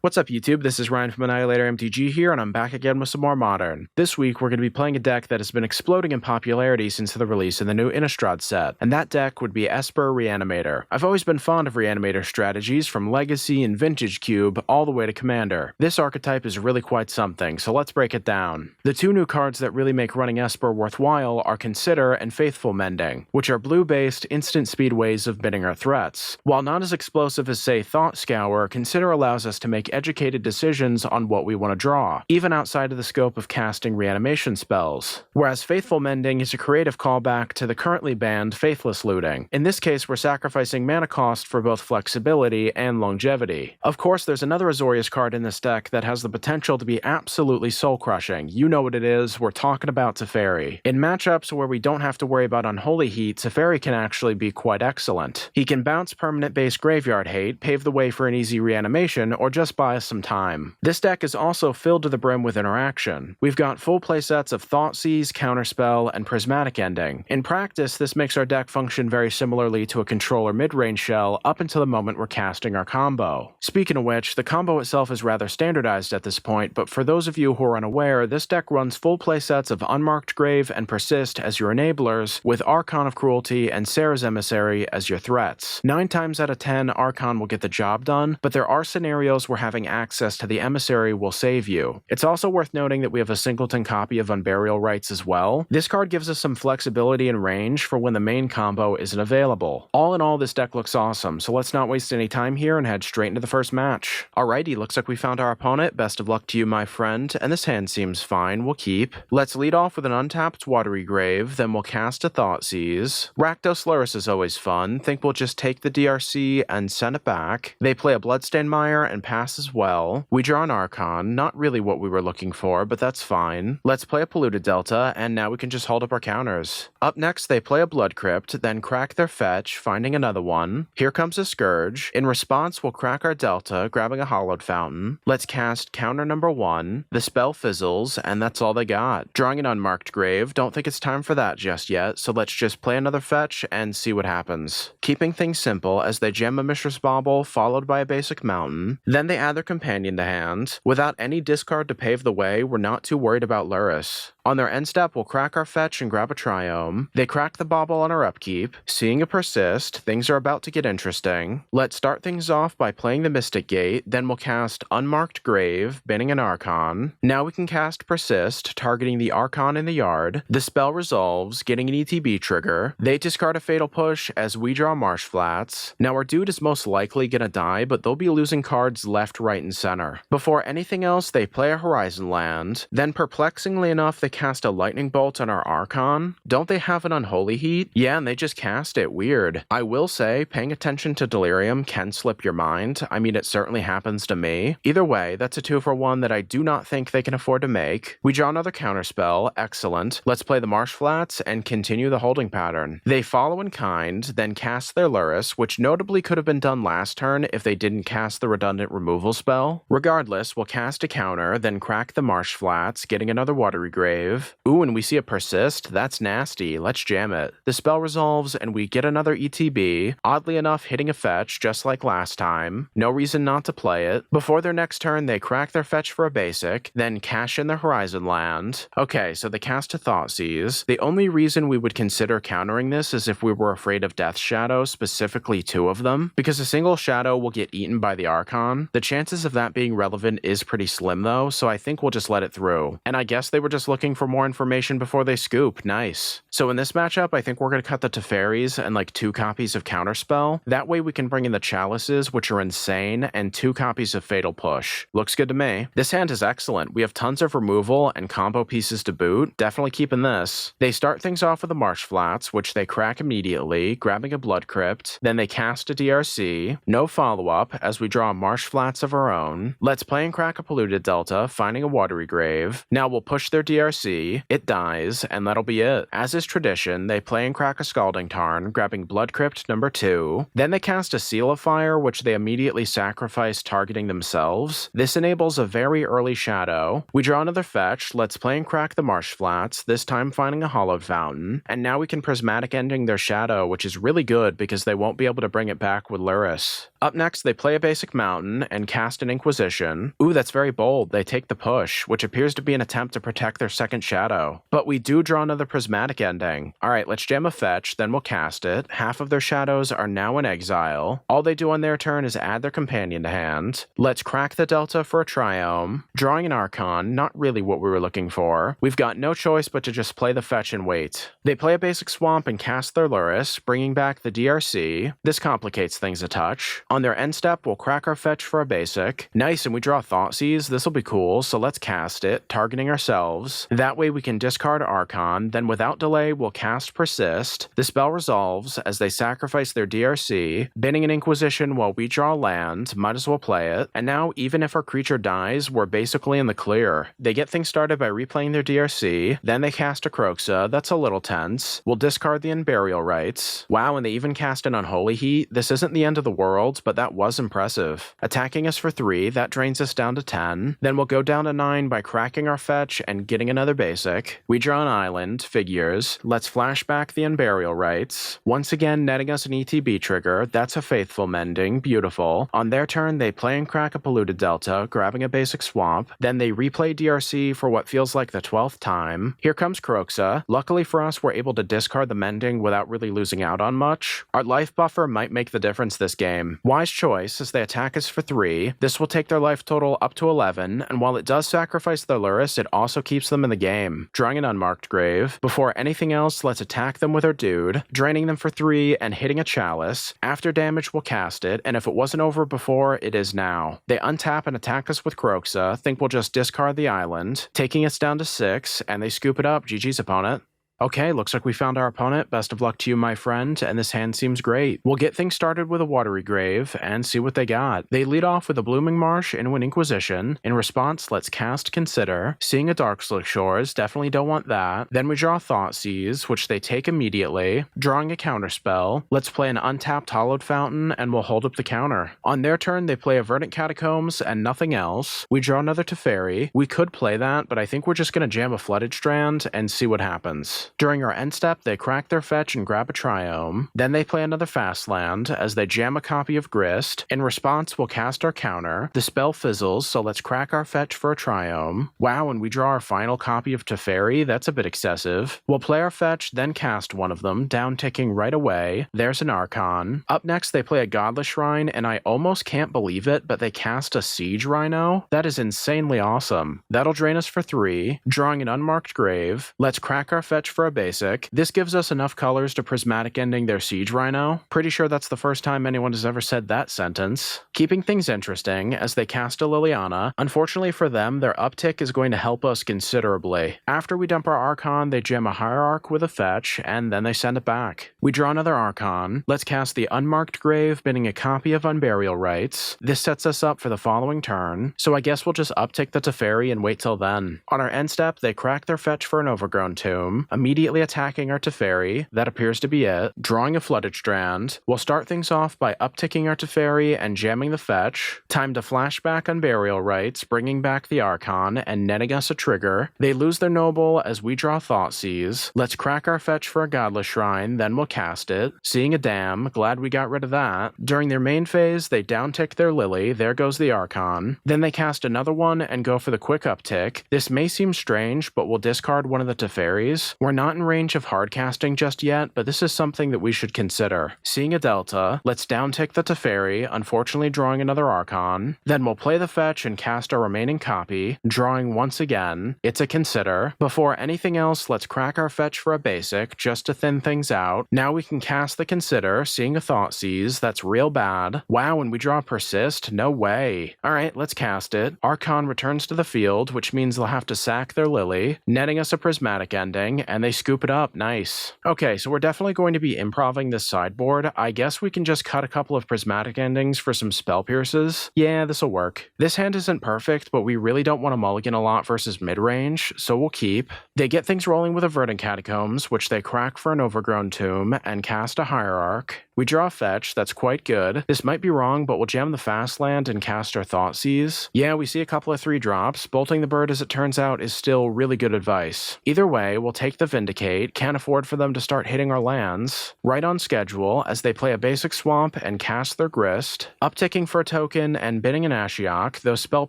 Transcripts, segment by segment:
What's up YouTube, this is Ryan from AnnihilatorMTG here, and I'm back again with some more Modern. This week we're going to be playing a deck that has been exploding in popularity since the release of the new Innistrad set, and that deck would be Esper Reanimator. I've always been fond of Reanimator strategies, from Legacy and Vintage Cube all the way to Commander. This archetype is really quite something, so let's break it down. The two new cards that really make running Esper worthwhile are Consider and Faithful Mending, which are blue-based, instant speed ways of bidding our threats. While not as explosive as, say, Thought Scour, Consider allows us to make educated decisions on what we want to draw, even outside of the scope of casting reanimation spells. Whereas Faithful Mending is a creative callback to the currently banned Faithless Looting. In this case, we're sacrificing mana cost for both flexibility and longevity. Of course, there's another Azorius card in this deck that has the potential to be absolutely soul-crushing. You know what it is, we're talking about Teferi. In matchups where we don't have to worry about Unholy Heat, Teferi can actually be quite excellent. He can bounce permanent-based graveyard hate, pave the way for an easy reanimation, or just buy us some time. This deck is also filled to the brim with interaction. We've got full playsets of Thoughtseize, Counterspell, and Prismatic Ending. In practice, this makes our deck function very similarly to a controller mid-range shell up until the moment we're casting our combo. Speaking of which, the combo itself is rather standardized at this point, but for those of you who are unaware, this deck runs full playsets of Unmarked Grave and Persist as your enablers, with Archon of Cruelty and Serra's Emissary as your threats. 9 times out of 10, Archon will get the job done, but there are scenarios where having access to the Emissary will save you. It's also worth noting that we have a singleton copy of Unburial Rites as well. This card gives us some flexibility and range for when the main combo isn't available. All in all, this deck looks awesome, so let's not waste any time here and head straight into the first match. Alrighty, looks like we found our opponent. Best of luck to you, my friend, and this hand seems fine. We'll keep. Let's lead off with an untapped Watery Grave, then we'll cast a Thoughtseize. Rakdos Lurrus is always fun. Think we'll just take the DRC and send it back. They play a Bloodstained Mire and pass as well. We draw an Archon, not really what we were looking for, but that's fine. Let's play a Polluted Delta, and now we can just hold up our counters. Up next, they play a Blood Crypt, then crack their fetch, finding another one. Here comes a Scourge. In response, we'll crack our Delta, grabbing a Hallowed Fountain. Let's cast counter number 1. The spell fizzles, and that's all they got. Drawing an Unmarked Grave, don't think it's time for that just yet, so let's just play another fetch and see what happens. Keeping things simple as they gem a Mishra's Bauble, followed by a basic mountain. Then they add their companion to hand. Without any discard to pave the way, we're not too worried about Lurrus. On their end step, we'll crack our fetch and grab a Triome. They crack the Bauble on our upkeep. Seeing a Persist, things are about to get interesting. Let's start things off by playing the Mystic Gate, then we'll cast Unmarked Grave, banning an Archon. Now we can cast Persist, targeting the Archon in the yard. The spell resolves, getting an ETB trigger. They discard a Fatal Push as we draw Marsh Flats. Now our dude is most likely gonna die, but they'll be losing cards left, right, and center. Before anything else, they play a Horizon Land. Then, perplexingly enough, they cast a Lightning Bolt on our Archon. Don't they have an Unholy Heat? Yeah, and they just cast it. Weird. I will say, paying attention to Delirium can slip your mind. I mean, it certainly happens to me. Either way, that's a 2-for-1 that I do not think they can afford to make. We draw another Counterspell. Excellent. Let's play the Marsh Flats and continue the holding pattern. They follow in kind, then cast their Lurrus, which notably could have been done last turn if they didn't cast the redundant removal spell. Regardless, we'll cast a counter, then crack the Marsh Flats, getting another Watery Grave. Ooh, and we see a Persist. That's nasty. Let's jam it. The spell resolves, and we get another ETB. Oddly enough, hitting a fetch, just like last time. No reason not to play it. Before their next turn, they crack their fetch for a basic, then cash in their Horizon Land. Okay, so they cast a Thoughtseize. The only reason we would consider countering this is if we were afraid of Death Shadow, specifically 2 of them, because a single Shadow will get eaten by the Archon. The chances of that being relevant is pretty slim though, so I think we'll just let it through. And I guess they were just looking for more information before they scoop. Nice. So in this matchup, I think we're going to cut the Teferis and like 2 copies of Counterspell. That way we can bring in the Chalices, which are insane, and 2 copies of Fatal Push. Looks good to me. This hand is excellent. We have tons of removal and combo pieces to boot. Definitely keeping this. They start things off with the Marsh Flats, which they crack immediately, grabbing a Blood Crypt. Then they cast a DRC. No follow-up, as we draw Marsh Flats of our own. Let's play and crack a Polluted Delta, finding a Watery Grave. Now we'll push their DRC. It dies, and that'll be it. As is tradition, they play and crack a Scalding Tarn, grabbing Blood Crypt number 2. Then they cast a Seal of Fire, which they immediately sacrifice, targeting themselves. This enables a very early Shadow. We draw another fetch. Let's play and crack the Marsh Flats, this time finding a Hallowed Fountain. And now we can Prismatic Ending their Shadow, which is really good because they won't be able to bring it back with Lurrus. Up next, they play a basic mountain and cast an Inquisition. Ooh, that's very bold. They take the push, which appears to be an attempt to protect their second shadow. But we do draw another Prismatic Ending. Alright, let's jam a fetch, then we'll cast it. Half of their shadows are now in exile. All they do on their turn is add their companion to hand. Let's crack the Delta for a Triome. Drawing an Archon, not really what we were looking for. We've got no choice but to just play the fetch and wait. They play a basic swamp and cast their Lurrus, bringing back the DRC. This complicates things a touch. On their end step, we'll crack our fetch for a basic. Nice, and we draw Thoughtseize. This'll be cool, so let's cast it, targeting ourselves. That way we can discard Archon, then without delay, we'll cast Persist. The spell resolves as they sacrifice their DRC, binning an Inquisition while we draw land, might as well play it. And now, even if our creature dies, we're basically in the clear. They get things started by replaying their DRC, then they cast a Kroxa. That's a little tense. We'll discard the Unburial Rites. Wow, and they even cast an Unholy Heat. This isn't the end of the world, but that was impressive. Attacking us for 3, that drains us down to 10. Then we'll go down to 9 by cracking our fetch and getting another basic. We draw an island, figures. Let's flash back the Unburial Rites. Once again, netting us an ETB trigger. That's a Faithful Mending, beautiful. On their turn, they play and crack a Polluted Delta, grabbing a basic swamp. Then they replay DRC for what feels like the 12th time. Here comes Kroxa. Luckily for us, we're able to discard the Mending without really losing out on much. Our life buffer might make the difference this game. Wise choice, as they attack us for 3. This will take their life total up to 11, and while it does sacrifice their Lurrus, it also keeps them in the game. Drawing an Unmarked Grave. Before anything else, let's attack them with our dude, draining them for 3 and hitting a Chalice. After damage, we'll cast it, and if it wasn't over before, it is now. They untap and attack us with Kroxa, think we'll just discard the island, taking us down to 6, and they scoop it up. GG's, opponent. Okay, looks like we found our opponent. Best of luck to you, my friend, and this hand seems great. We'll get things started with a Watery Grave and see what they got. They lead off with a Blooming Marsh into an Inquisition. In response, let's cast Consider. Seeing a Darkslick Shores, definitely don't want that. Then we draw Thoughtseize, which they take immediately. Drawing a Counterspell. Let's play an untapped Hallowed Fountain, and we'll hold up the counter. On their turn, they play a Verdant Catacombs and nothing else. We draw another Teferi. We could play that, but I think we're just going to jam a Flooded Strand and see what happens. During our end step, they crack their fetch and grab a Triome. Then they play another fast land, as they jam a copy of Grist. In response, we'll cast our counter. The spell fizzles, so let's crack our fetch for a Triome. Wow, and we draw our final copy of Teferi. That's a bit excessive. We'll play our fetch, then cast one of them, down ticking right away. There's an Archon. Up next, they play a Godless Shrine, and I almost can't believe it, but they cast a Siege Rhino? That is insanely awesome. That'll drain us for 3. Drawing an Unmarked Grave. Let's crack our fetch for a basic. This gives us enough colors to Prismatic Ending their Siege Rhino. Pretty sure that's the first time anyone has ever said that sentence. Keeping things interesting, as they cast a Liliana. Unfortunately for them, their uptick is going to help us considerably. After we dump our Archon, they gem a Hierarch with a fetch, and then they send it back. We draw another Archon. Let's cast the Unmarked Grave, binning a copy of Unburial Rites. This sets us up for the following turn, so I guess we'll just uptick the Teferi and wait till then. On our end step, they crack their fetch for an Overgrown Tomb, immediately attacking our Teferi. That appears to be it. Drawing a Flooded Strand. We'll start things off by upticking our Teferi and jamming the fetch. Time to flashback Unburial Rites, bringing back the Archon and netting us a trigger. They lose their Noble as we draw Thoughtseize. Let's crack our fetch for a Godless Shrine, then we'll cast it. Seeing a Dam, glad we got rid of that. During their main phase, they downtick their Lily. There goes the Archon. Then they cast another one and go for the quick uptick. This may seem strange, but we'll discard one of the Teferis. We're not in range of hard casting just yet, but this is something that we should consider. Seeing a Delta, let's downtick the Teferi, unfortunately drawing another Archon. Then we'll play the fetch and cast our remaining copy, drawing once again. It's a Consider. Before anything else, let's crack our fetch for a basic, just to thin things out. Now we can cast the Consider, seeing a Thoughtseize. That's real bad. Wow, and we draw Persist? No way. Alright, let's cast it. Archon returns to the field, which means they'll have to sack their Lily, netting us a Prismatic Ending, and they scoop it up. Nice. Okay, so we're definitely going to be improving this sideboard. I guess we can just cut a couple of Prismatic Endings for some Spell Pierces. Yeah, this'll work. This hand isn't perfect, but we really don't want to mulligan a lot versus mid-range, so we'll keep. They get things rolling with a Verdant Catacombs, which they crack for an Overgrown Tomb, and cast a Hierarch. We draw a fetch, that's quite good. This might be wrong, but we'll jam the fast land and cast our Thoughtseize. Yeah, we see a couple of 3-drops. Bolting the bird, as it turns out, is still really good advice. Either way, we'll take the Vindicate, can't afford for them to start hitting our lands. Right on schedule, as they play a basic swamp and cast their Grist. Upticking for a token and bidding an Ashiok, those Spell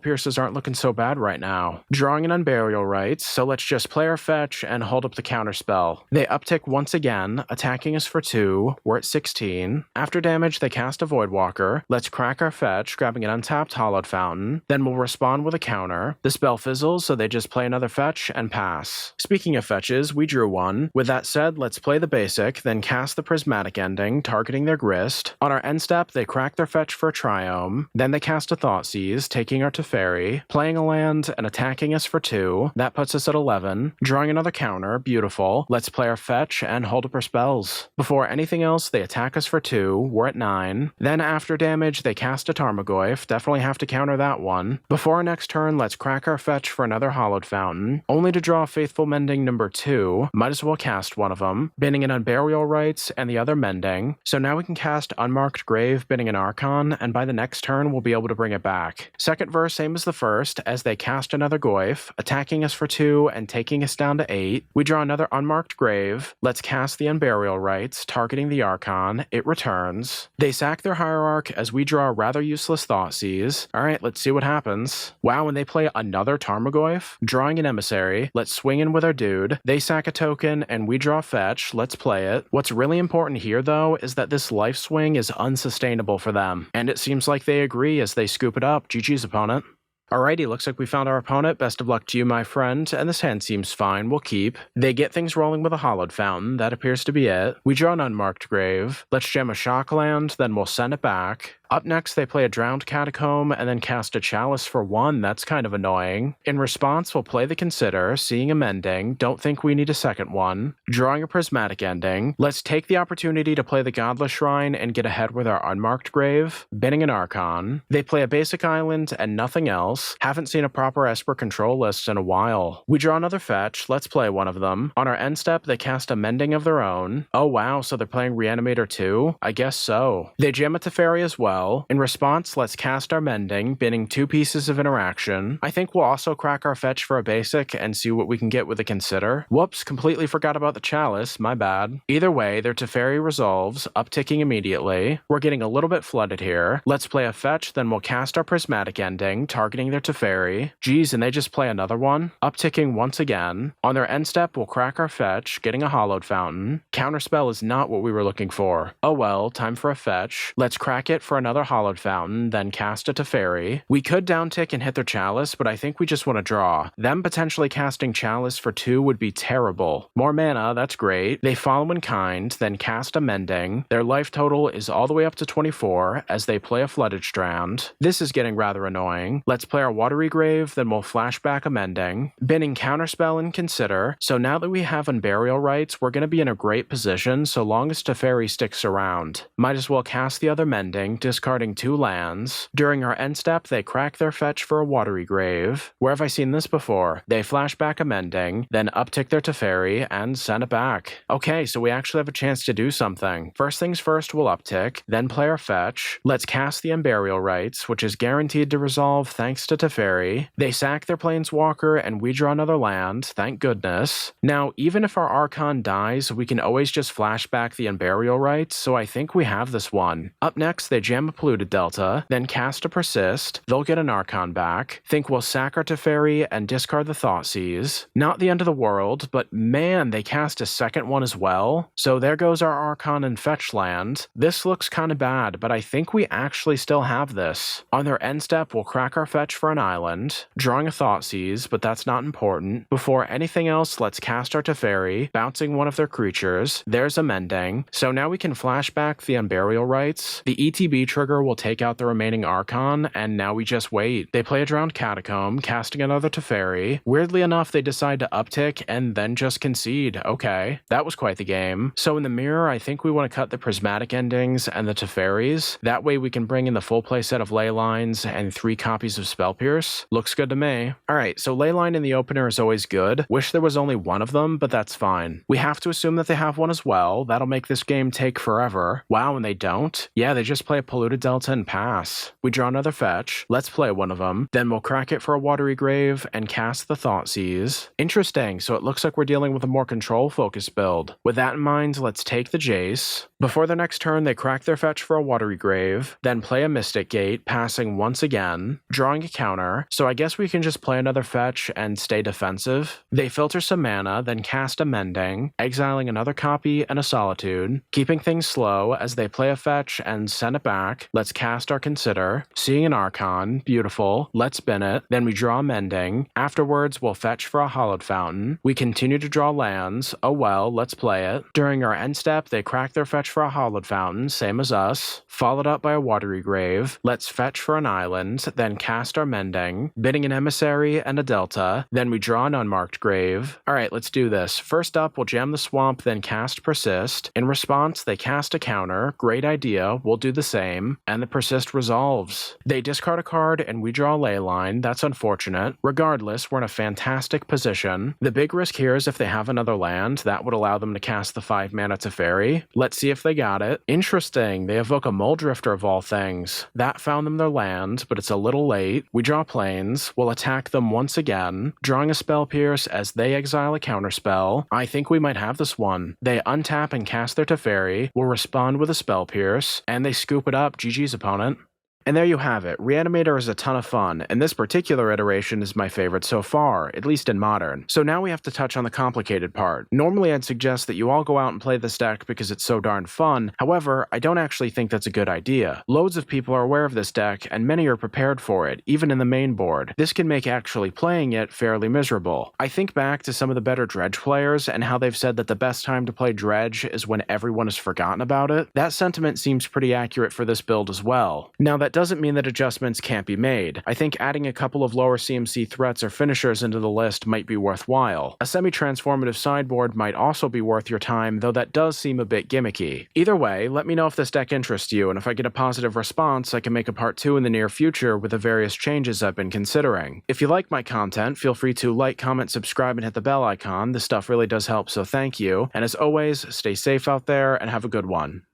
Pierces aren't looking so bad right now. Drawing an Unburial Rites, so let's just play our fetch and hold up the Counterspell. They uptick once again, attacking us for 2, we're at 16. After damage, they cast a Voidwalker. Let's crack our fetch, grabbing an untapped Hallowed Fountain. Then we'll respond with a counter. The spell fizzles, so they just play another fetch and pass. Speaking of fetches, we drew one. With that said, let's play the basic, then cast the Prismatic Ending, targeting their Grist. On our end step, they crack their fetch for a Triome. Then they cast a Thoughtseize, taking our Teferi, playing a land and attacking us for 2. That puts us at 11. Drawing another counter, beautiful. Let's play our fetch and hold up our spells. Before anything else, they attack us for 2. We're at 9. Then after damage, they cast a Tarmogoyf. Definitely have to counter that one. Before our next turn, let's crack our fetch for another Hallowed Fountain, only to draw Faithful Mending number 2. Might as well cast one of them, bidding an Unburial Rites and the other Mending. So now we can cast Unmarked Grave, bidding an Archon, and by the next turn, we'll be able to bring it back. Second verse, same as the first, as they cast another Goyf, attacking us for 2 and taking us down to 8. We draw another Unmarked Grave. Let's cast the Unburial Rites, targeting the Archon. It returns. They sack their Hierarch as we draw a rather useless Thoughtseize. Alright, let's see what happens. Wow, and they play another Tarmogoyf, drawing an Emissary. Let's swing in with our dude. They sack a token and we draw fetch. Let's play it. What's really important here though is that this life swing is unsustainable for them, and it seems like they agree as they scoop it up. GG's, opponent. Alrighty, looks like we found our opponent. Best of luck to you, my friend, and this hand seems fine. We'll keep. They get things rolling with a Hallowed Fountain. That appears to be it. We draw an Unmarked Grave. Let's jam a Shock Land, then we'll send it back. Up next, they play a Drowned Catacomb and then cast a Chalice for 1. That's kind of annoying. In response, we'll play the Consider, seeing a Mending. Don't think we need a second one. Drawing a Prismatic Ending. Let's take the opportunity to play the Godless Shrine and get ahead with our Unmarked Grave. Bidding an Archon. They play a basic island and nothing else. Haven't seen a proper Esper control list in a while. We draw another fetch. Let's play one of them. On our end step, they cast a Mending of their own. Oh wow, so they're playing Reanimator too? I guess so. They jam a Teferi as well. In response, let's cast our Mending, bidding 2 pieces of interaction. I think we'll also crack our fetch for a basic and see what we can get with a Consider. Whoops, completely forgot about the Chalice, my bad. Either way, their Teferi resolves, upticking immediately. We're getting a little bit flooded here. Let's play a fetch, then we'll cast our Prismatic Ending, targeting their Teferi. Geez, and they just play another one? Upticking once again. On their end step, we'll crack our fetch, getting a Hallowed Fountain. Counterspell is not what we were looking for. Oh well, time for a fetch. Let's crack it for another Hallowed Fountain, then cast a Teferi. We could downtick and hit their Chalice, but I think we just want to draw. Them potentially casting Chalice for 2 would be terrible. More mana, that's great. They follow in kind, then cast a Mending. Their life total is all the way up to 24 as they play a Flooded Strand. This is getting rather annoying. Let's play our Watery Grave, then we'll flashback a Mending. Binning Counterspell and Consider. So now that we have Unburial Rites, we're going to be in a great position so long as Teferi sticks around. Might as well cast the other Mending, discarding 2 lands. During our end step, they crack their fetch for a Watery Grave. Where have I seen this before? They flashback a Mending, then uptick their Teferi, and send it back. Okay, so we actually have a chance to do something. First things first, we'll uptick, then play our fetch. Let's cast the Unburial Rites, which is guaranteed to resolve thanks to Teferi. They sack their Planeswalker, and we draw another land, thank goodness. Now, even if our Archon dies, we can always just flashback the Unburial Rites, so I think we have this one. Up next, they jam a Polluted Delta, then cast a Persist. They'll get an Archon back. Think we'll sack our Teferi and discard the Thoughtseize. Not the end of the world, but man, they cast a second one as well. So there goes our Archon and fetch land. This looks kind of bad, but I think we actually still have this. On their end step, we'll crack our fetch for an island, drawing a Thoughtseize, but that's not important. Before anything else, let's cast our Teferi, bouncing one of their creatures. There's a Mending. So now we can flashback the Unburial Rites. The ETB trigger will take out the remaining Archon, and now we just wait. They play a Drowned Catacomb, casting another Teferi. Weirdly enough, they decide to uptick and then just concede. Okay, that was quite the game. So in the mirror, I think we want to cut the Prismatic Endings and the Teferis. That way we can bring in the full play set of Leylines and 3 copies of Spell Pierce. Looks good to me. Alright, so Leyline in the opener is always good. Wish there was only one of them, but that's fine. We have to assume that they have one as well. That'll make this game take forever. Wow, and they don't? Yeah, they just play a Polluted Delta and pass. We draw another fetch, let's play one of them, then we'll crack it for a Watery Grave and cast the Thoughtseize. Interesting, so it looks like we're dealing with a more control-focused build. With that in mind, let's take the Jace. Before their next turn, they crack their fetch for a Watery Grave, then play a Mystic Gate, passing once again, drawing a counter, so I guess we can just play another fetch and stay defensive. They filter some mana, then cast a Mending, exiling another copy and a Solitude, keeping things slow as they play a fetch and send it back. Let's cast our Consider, seeing an Archon, beautiful, let's spin it, then we draw a Mending, afterwards we'll fetch for a Hallowed Fountain, we continue to draw lands, oh well, let's play it. During our end step, they crack their fetch for a Hallowed Fountain, same as us, followed up by a Watery Grave, let's fetch for an island, then cast our Mending, bidding an Emissary and a Delta, then we draw an Unmarked Grave. Alright, let's do this. First up, we'll jam the Swamp, then cast Persist. In response, they cast a counter, great idea, we'll do the same, and the Persist resolves. They discard a card and we draw a Leyline, that's unfortunate. Regardless, we're in a fantastic position. The big risk here is if they have another land, that would allow them to cast the 5-mana Teferi. Let's see if they got it. Interesting, they evoke a Muldrifter of all things. That found them their land, but it's a little late. We draw planes, we'll attack them once again, drawing a Spell Pierce as they exile a counterspell. I think we might have this one. They untap and cast their Teferi, we'll respond with a Spell Pierce, and they scoop it up. GG's opponent. And there you have it. Reanimator is a ton of fun, and this particular iteration is my favorite so far, at least in Modern. So now we have to touch on the complicated part. Normally I'd suggest that you all go out and play this deck because it's so darn fun, however, I don't actually think that's a good idea. Loads of people are aware of this deck, and many are prepared for it, even in the main board. This can make actually playing it fairly miserable. I think back to some of the better Dredge players, and how they've said that the best time to play Dredge is when everyone has forgotten about it. That sentiment seems pretty accurate for this build as well. Now that doesn't mean that adjustments can't be made. I think adding a couple of lower CMC threats or finishers into the list might be worthwhile. A semi-transformative sideboard might also be worth your time, though that does seem a bit gimmicky. Either way, let me know if this deck interests you, and if I get a positive response, I can make a part 2 in the near future with the various changes I've been considering. If you like my content, feel free to like, comment, subscribe, and hit the bell icon. This stuff really does help, so thank you. And as always, stay safe out there and have a good one.